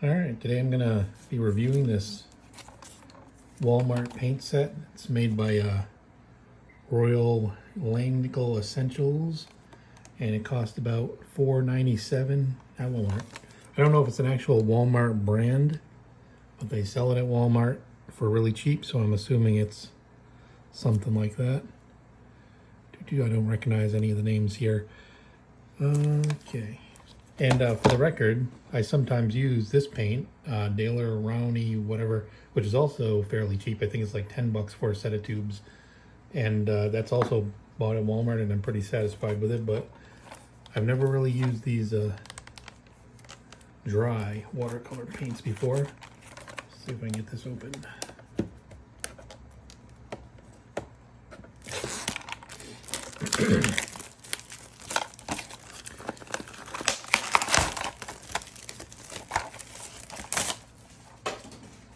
Alright, today I'm going to be reviewing this Walmart paint set. It's made by Royal Langnickel Essentials, and it cost about $4.97 at Walmart. I don't know if it's an actual Walmart brand, but they sell it at Walmart for really cheap, so I'm assuming it's something like that. I don't recognize any of the names here. Okay. And for the record, I sometimes use this paint, Daler, Rowney, whatever, which is also fairly cheap. I think it's like $10 for a set of tubes. And that's also bought at Walmart, and I'm pretty satisfied with it. But I've never really used these dry watercolor paints before. Let's see if I can get this open.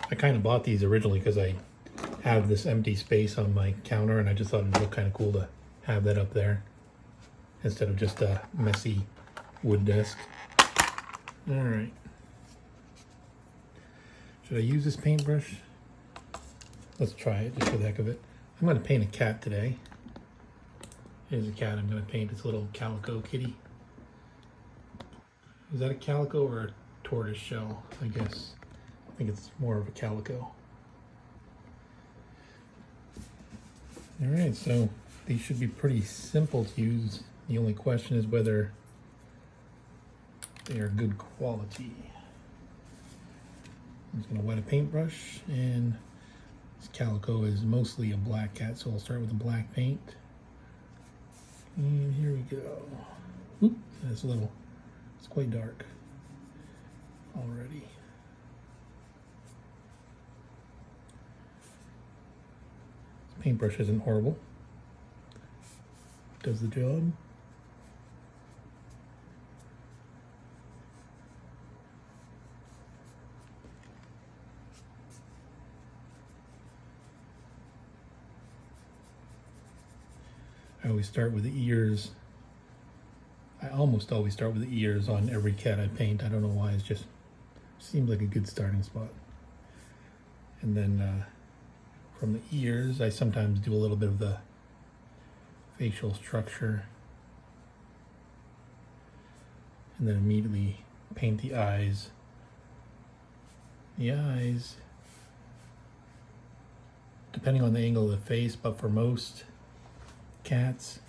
I kind of bought these originally because I have this empty space on my counter, and I just thought it'd look kind of cool to have that up there instead of just a messy wood desk. All right. Should I use this paintbrush? Let's try it just for the heck of it. I'm going to paint a cat today. Here's a cat I'm going to paint. It's a little calico kitty. Is that a calico or a tortoise shell? I guess. I think it's more of a calico. Alright, so these should be pretty simple to use. The only question is whether they are good quality. I'm just going to wet a paintbrush, and this calico is mostly a black cat, so I'll start with the black paint. And here we go. Oop, that's a little, it's quite dark already. This paintbrush isn't horrible. Does the job. I always start with the ears. I almost always start with the ears on every cat I paint. I don't know why, it's just seems like a good starting spot. And then from the ears, I sometimes do a little bit of the facial structure, and then immediately paint the eyes. The eyes, depending on the angle of the face, but for most cats,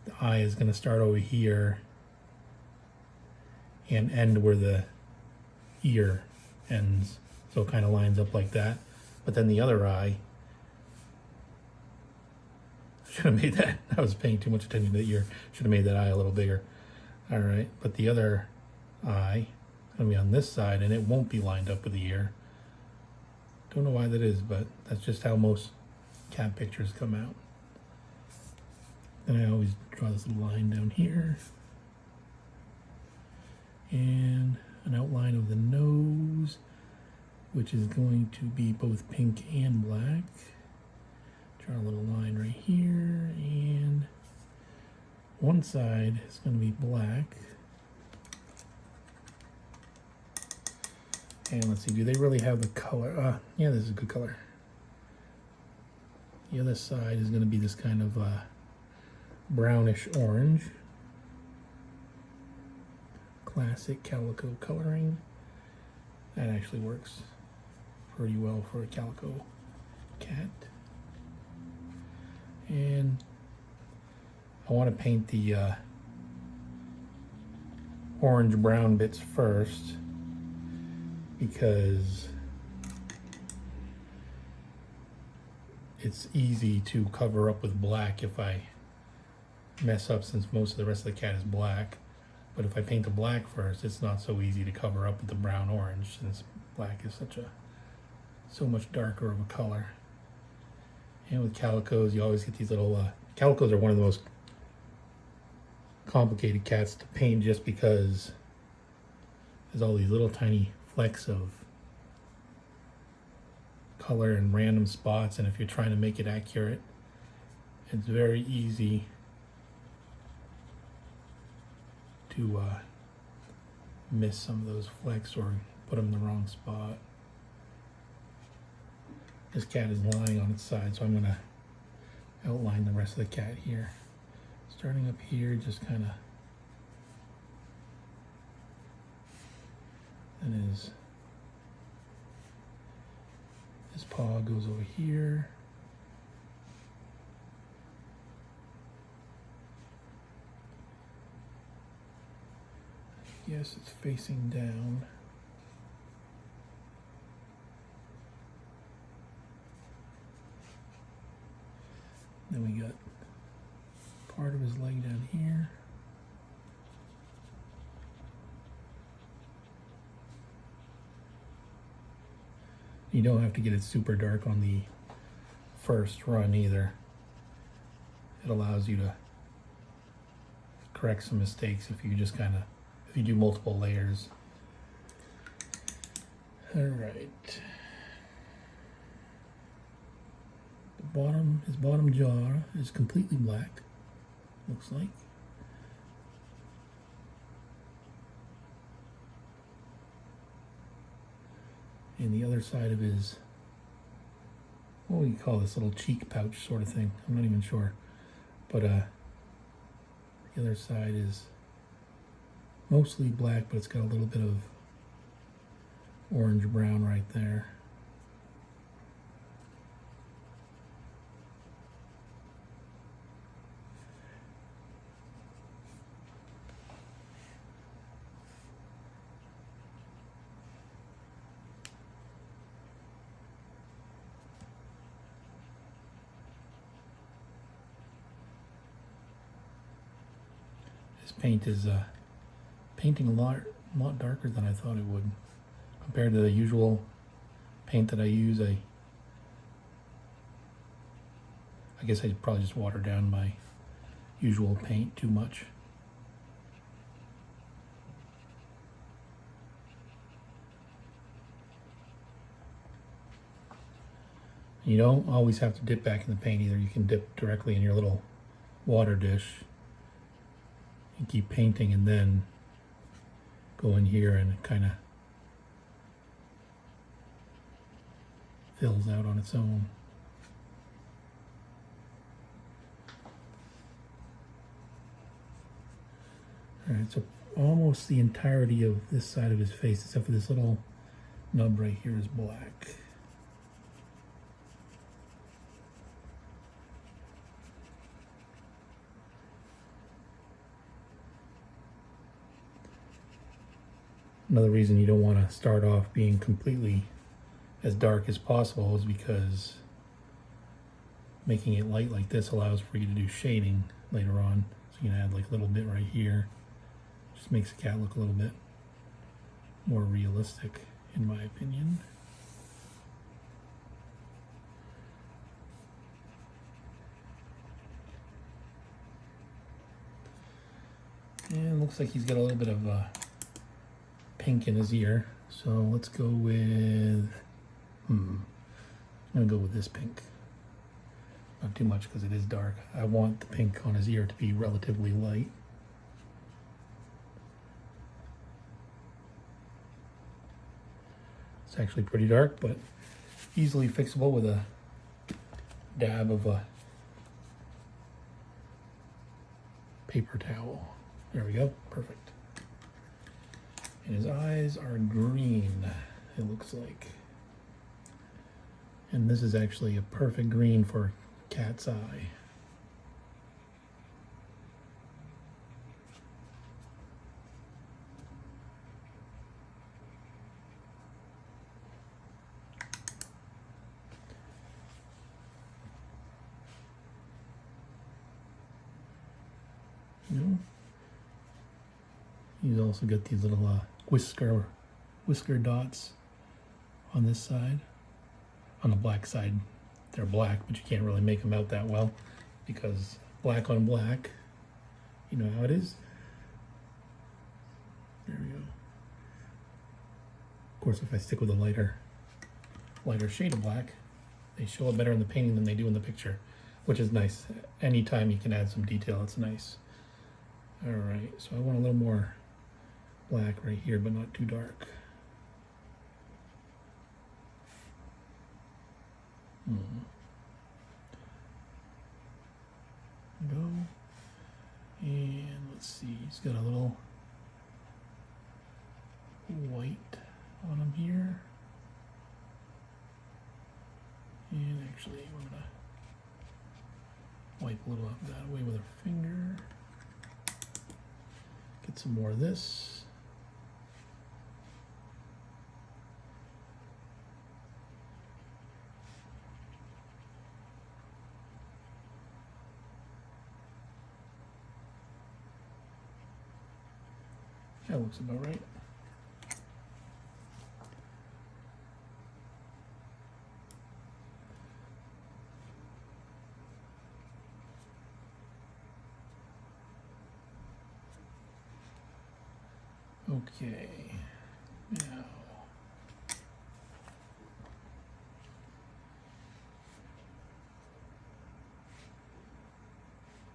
the eye is going to start over here and end where the ear ends, so it kind of lines up like that. But then the other eye, I should have made that, I was paying too much attention to the ear, should have made that eye a little bigger. All right, but the other eye is going to be on this side, and it won't be lined up with the ear. Don't know why that is, but that's just how most cat pictures come out. Then I always draw this little line down here, and an outline of the nose, which is going to be both pink and black. Draw a little line right here, and one side is going to be black. And let's see, do they really have the color? Yeah, this is a good color. The other side is going to be this kind of brownish orange. Classic calico coloring. That actually works pretty well for a calico cat. And I want to paint the orange brown bits first, because it's easy to cover up with black if I mess up, since most of the rest of the cat is black. But if I paint the black first, it's not so easy to cover up with the brown orange, since black is so much darker of a color. And with calicos, you always get these little calicos are one of the most complicated cats to paint, just because there's all these little tiny flecks of color in random spots, and if you're trying to make it accurate, it's very easy to miss some of those flecks or put him in the wrong spot. This cat is lying on its side, so I'm gonna outline the rest of the cat here. Starting up here, just kind of, and his paw goes over here. Yes, it's facing down. Then we got part of his leg down here. You don't have to get it super dark on the first run either. It allows you to correct some mistakes if you just kind of, if you do multiple layers. All right. His bottom jaw is completely black, looks like. And the other side of his, what do you call this, little cheek pouch sort of thing? I'm not even sure. But the other side is mostly black, but it's got a little bit of orange brown right there. This paint is painting a lot darker than I thought it would. Compared to the usual paint that I use, I guess I probably just water down my usual paint too much. You don't always have to dip back in the paint either. You can dip directly in your little water dish and keep painting, and then go in here and it kind of fills out on its own. All right, so almost the entirety of this side of his face, except for this little nub right here, is black. Another reason you don't want to start off being completely as dark as possible is because making it light like this allows for you to do shading later on. So you can add like a little bit right here. Just makes the cat look a little bit more realistic, in my opinion. And it looks like he's got a little bit of pink in his ear, so let's go with I'm gonna go with this pink. Not too much because it is dark. I want the pink on his ear to be relatively light. It's actually pretty dark, but easily fixable with a dab of a paper towel. There we go, perfect. And his eyes are green, it looks like. And this is actually a perfect green for a cat's eye. He's also got these little whisker dots on this side. On the black side, they're black, but you can't really make them out that well because black on black, you know how it is. There we go. Of course, if I stick with a lighter shade of black, they show up better in the painting than they do in the picture, which is nice. Anytime you can add some detail, it's nice. All right, so I want a little more black right here, but not too dark. It's got a little white on him here. And actually, we're gonna wipe a little of that away with our finger. Get some more of this. That looks about right. Okay, now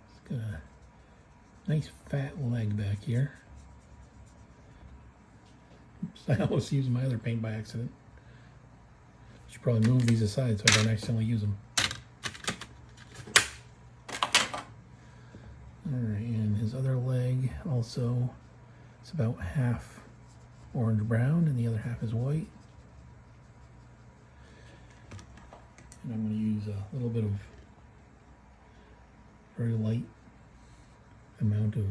it's got a nice fat leg back here. Oops, I almost used my other paint by accident. Should probably move these aside so I don't accidentally use them. Alright, and his other leg also, it's about half orange brown and the other half is white. And I'm going to use a little bit of very light amount of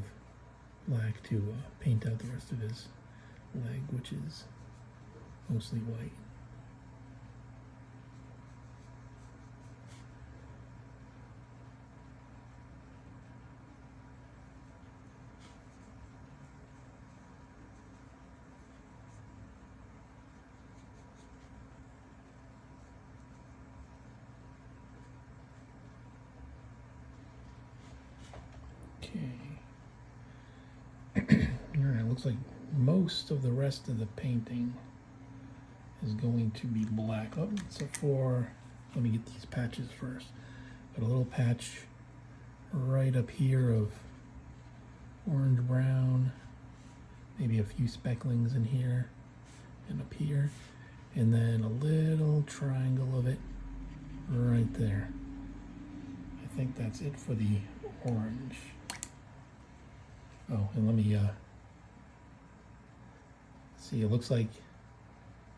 black to paint out the rest of his leg, which is mostly white. Okay. Alright, looks like most of the rest of the painting is going to be black. Oh, except for, let me get these patches first. Got a little patch right up here of orange brown, maybe a few specklings in here and up here, and then a little triangle of it right there. I think that's it for the orange. Oh, and let me see, it looks like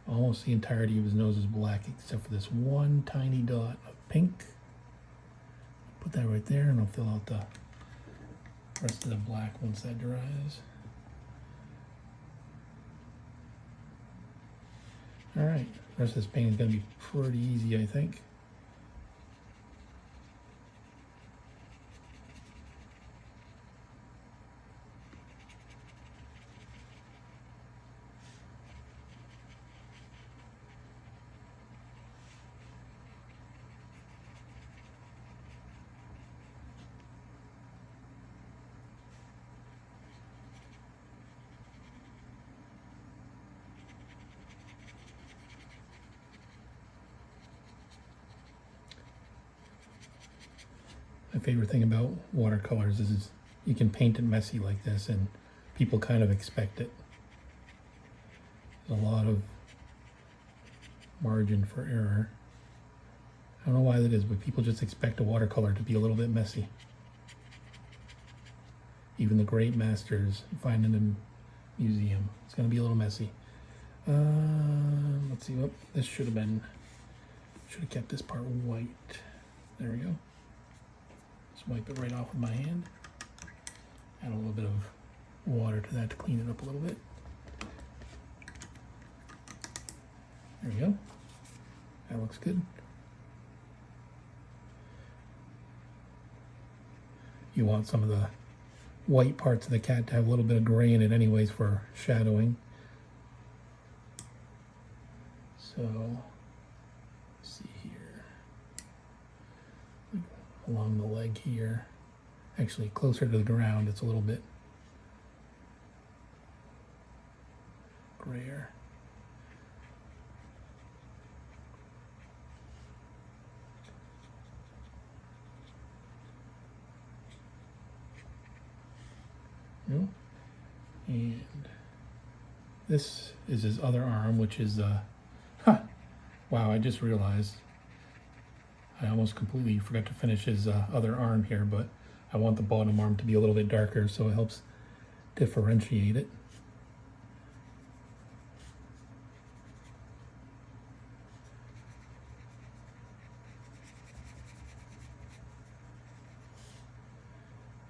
almost the entirety of his nose is black except for this one tiny dot of pink. Put that right there and I'll fill out the rest of the black once that dries. Alright, the rest of this paint is going to be pretty easy, I think. My favorite thing about watercolors is you can paint it messy like this and people kind of expect it. There's a lot of margin for error. I don't know why that is, but people just expect a watercolor to be a little bit messy. Even the great masters you find in a museum, it's going to be a little messy. Let's see, this should have kept this part white. There we go. Just wipe it right off with my hand. Add a little bit of water to that to clean it up a little bit. There we go. That looks good. You want some of the white parts of the cat to have a little bit of gray in it anyways for shadowing. So, let's see here. Along the leg here. Actually, closer to the ground, it's a little bit grayer. And this is his other arm, which is wow, I just realized I almost completely forgot to finish his other arm here, but I want the bottom arm to be a little bit darker so it helps differentiate it.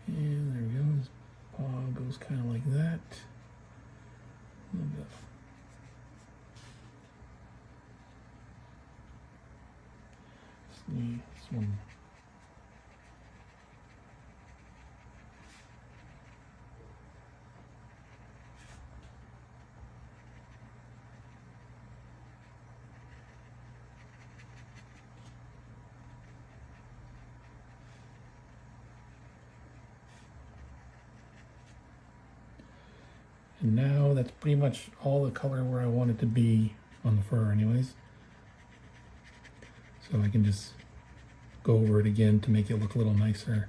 And there we go. His paw goes kind of like that. This one. And now that's pretty much all the color where I want it to be on the fur anyways. So I can just go over it again to make it look a little nicer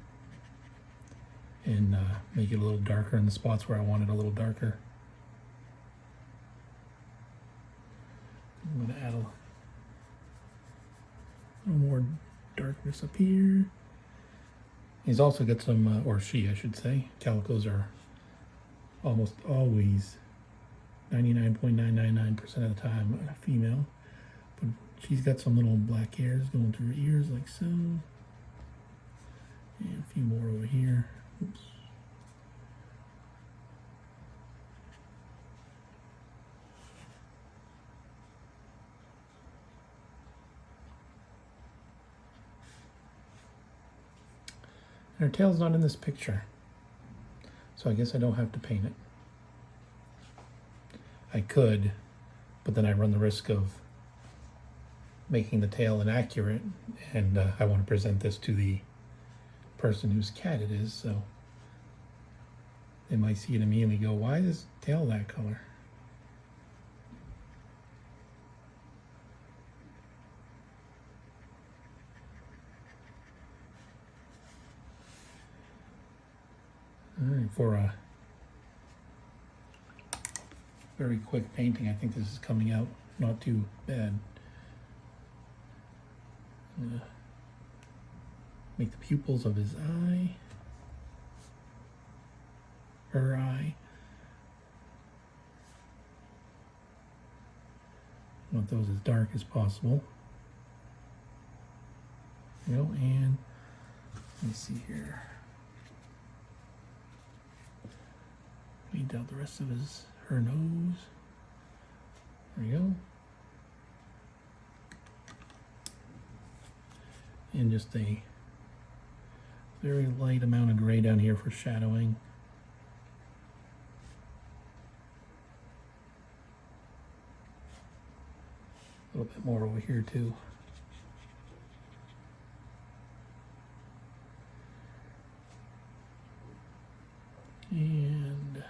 and make it a little darker in the spots where I want it a little darker. I'm going to add a little more darkness up here. He's also got some, or she I should say, calicos are almost always 99.999% of the time a female, but she's got some little black hairs going through her ears like so, and a few more over here. Oops. And her tail's not in this picture, so I guess I don't have to paint it. I could, but then I run the risk of making the tail inaccurate, and I want to present this to the person whose cat it is, so they might see it immediately and go, why is his tail that color? All right, for a very quick painting, I think this is coming out not too bad. Make the pupils of his eye, her eye. I want those as dark as possible. You know, and let me see here. Weed out the rest of her nose. There we go. And just a very light amount of gray down here for shadowing. A little bit more over here too. And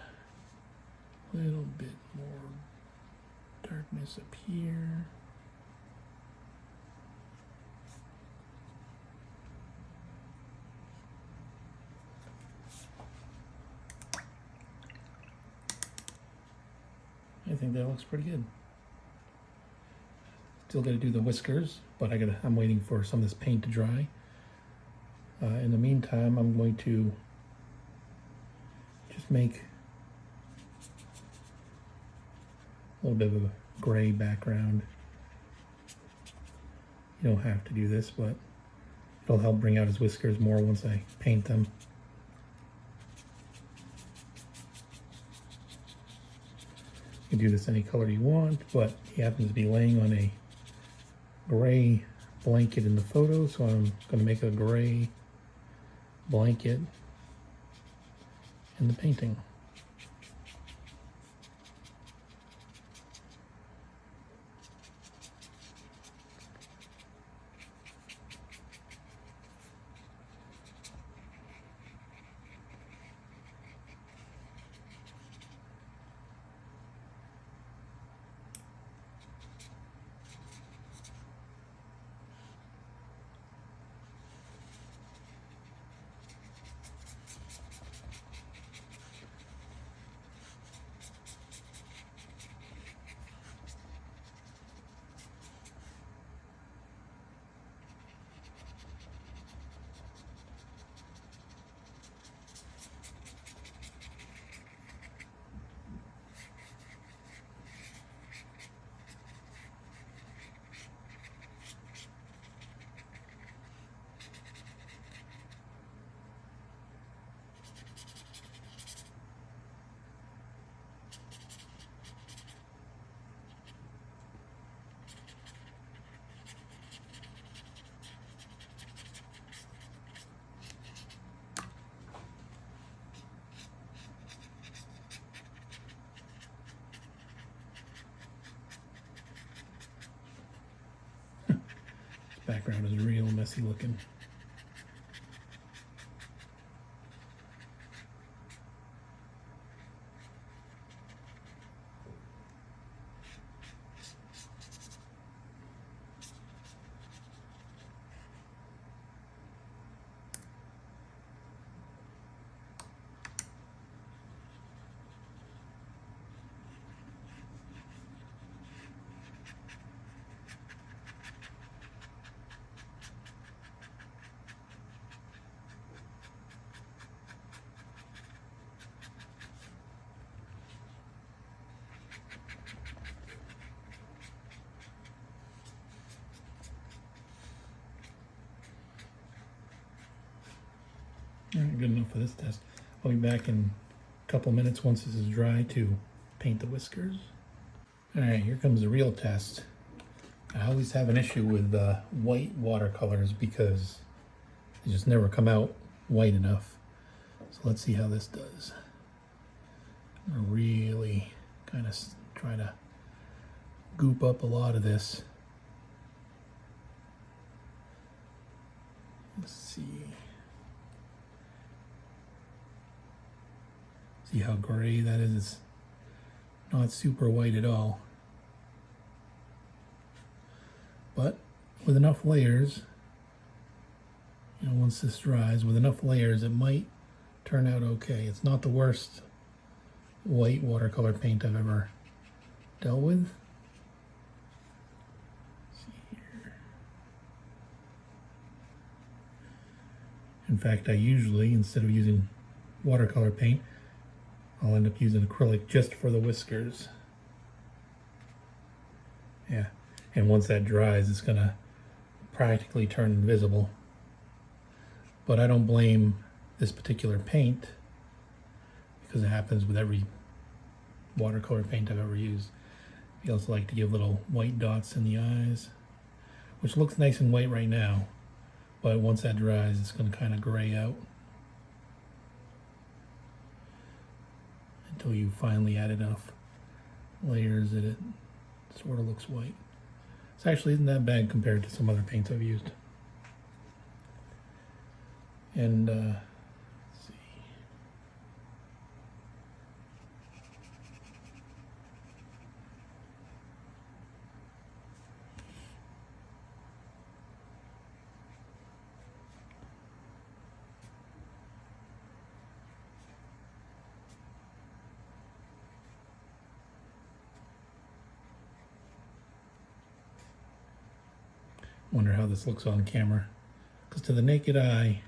a little bit more darkness up here. I think that looks pretty good. Still got to do the whiskers, but I'm waiting for some of this paint to dry. In the meantime, I'm going to just make a little bit of a gray background. You don't have to do this, but it'll help bring out his whiskers more once I paint them. You can do this any color you want, but he happens to be laying on a gray blanket in the photo, so I'm going to make a gray blanket in the painting. background is real messy looking. All right, good enough for this test. I'll be back in a couple minutes once this is dry to paint the whiskers. All right, here comes the real test. I always have an issue with white watercolors because they just never come out white enough. So let's see how this does. I'm gonna really kind of try to goop up a lot of this. Let's see. See how gray that is? It's not super white at all. But with enough layers, you know, once this dries, with enough layers, it might turn out okay. It's not the worst white watercolor paint I've ever dealt with. Let's see here. In fact, I usually, instead of using watercolor paint, I'll end up using acrylic just for the whiskers. Yeah, and once that dries, it's gonna practically turn invisible. But I don't blame this particular paint because it happens with every watercolor paint I've ever used. I also like to give little white dots in the eyes, which looks nice and white right now, but once that dries, it's gonna kind of gray out until you finally add enough layers that it sort of looks white. This actually isn't that bad compared to some other paints I've used. And let's see. Wonder how this looks on camera, because to the naked eye,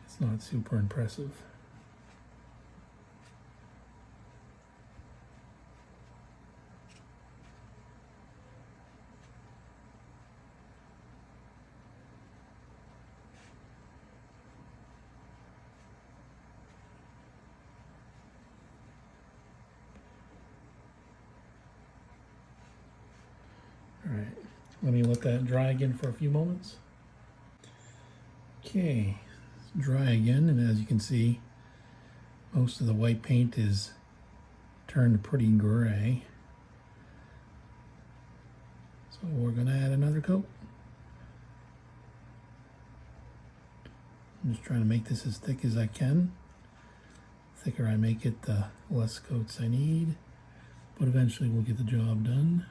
it's not super impressive. All right, let me let that dry again for a few moments. Okay, it's dry again, and as you can see, most of the white paint is turned pretty gray. So we're gonna add another coat. I'm just trying to make this as thick as I can. The thicker I make it, the less coats I need, but eventually we'll get the job done.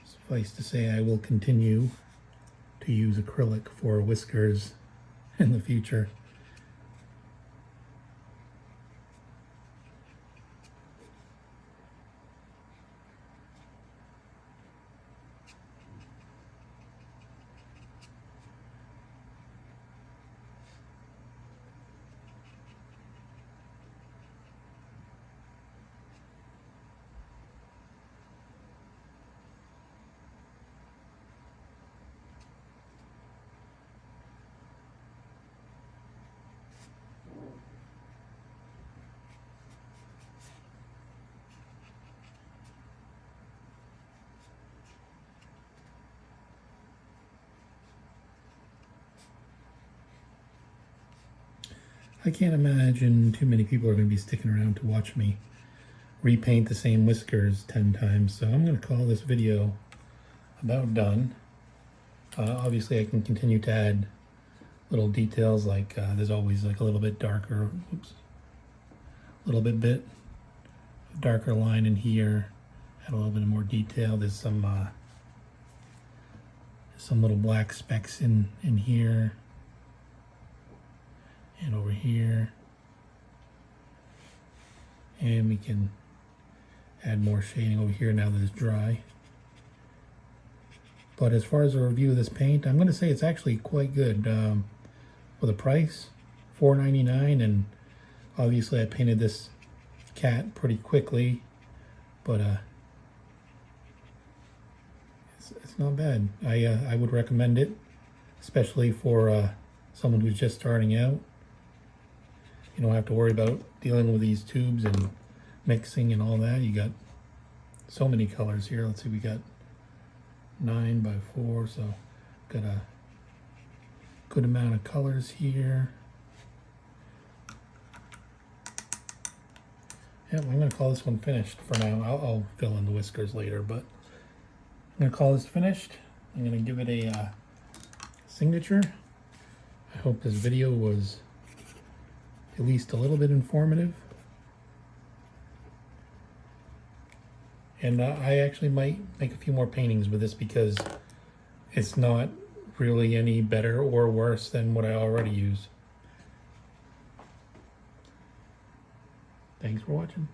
Suffice to say, I will continue to use acrylic for whiskers in the future. I can't imagine too many people are going to be sticking around to watch me repaint the same whiskers 10 times, so I'm going to call this video about done. Obviously I can continue to add little details, like there's always like a little bit darker, a little bit darker line in here, add a little bit more detail. There's some little black specks in here and over here, and we can add more shading over here now that it's dry. But as far as a review of this paint, I'm going to say it's actually quite good. For the price, $4.99, and obviously I painted this cat pretty quickly, but it's not bad. I would recommend it, especially for someone who's just starting out. You don't have to worry about dealing with these tubes and mixing and all that. You got so many colors here. Let's see, we got 9 by 4, so got a good amount of colors here. Yeah, I'm going to call this one finished for now. I'll fill in the whiskers later, but I'm going to call this finished. I'm going to give it a signature. I hope this video was at least a little bit informative. And I actually might make a few more paintings with this because it's not really any better or worse than what I already use. Thanks for watching.